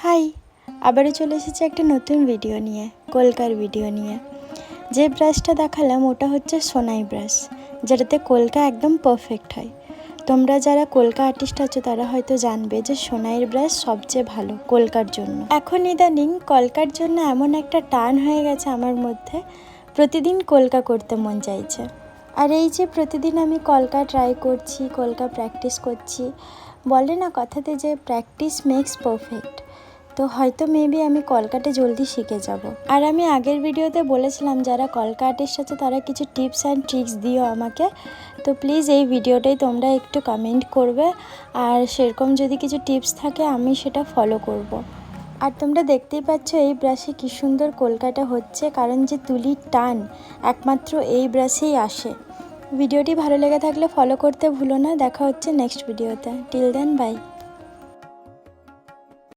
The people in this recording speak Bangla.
হাই, আবারও চলে এসেছি একটা নতুন ভিডিও নিয়ে, কলকার ভিডিও নিয়ে। যে ব্রাশটা দেখালাম ওটা হচ্ছে সোনাই ব্রাশ, যেটাতে কলকা একদম পারফেক্ট হয়। তোমরা যারা কলকা আর্টিস্ট আছো তারা হয়তো জানবে যে সোনাইয়ের ব্রাশ সবচেয়ে ভালো কলকার জন্য। এখন ইদানিং কলকার জন্য এমন একটা টান হয়ে গেছে আমার মধ্যে, প্রতিদিন কলকা করতে মন চাইছে। আর এই যে প্রতিদিন আমি কলকা ট্রাই করছি, কলকা প্র্যাকটিস করছি, বলে না কথাতে যে প্র্যাকটিস মেক্স পারফেক্ট। তো হয়তো মেবি আমি কলকাটা জলদি শিখে যাব। আর আমি আগের ভিডিওতে বলেছিলাম যারা কলকা আর্টিস্ট আছে তারা কিছু টিপস অ্যান্ড ট্রিক্স দিও আমাকে। তো প্লিজ এই ভিডিওটাই তোমরা একটু কমেন্ট করবে, আর সেরকম যদি কিছু টিপস থাকে আমি সেটা ফলো করব। আর তোমরা দেখতেই পাচ্ছ এই ব্রাশে কী সুন্দর কলকাটা হচ্ছে, কারণ যে তুলির টান একমাত্র এই ব্রাশেই আসে। ভিডিওটি ভালো লেগে থাকলে ফলো করতে ভুলো না। দেখা হচ্ছে নেক্সট ভিডিওতে। Till then, by.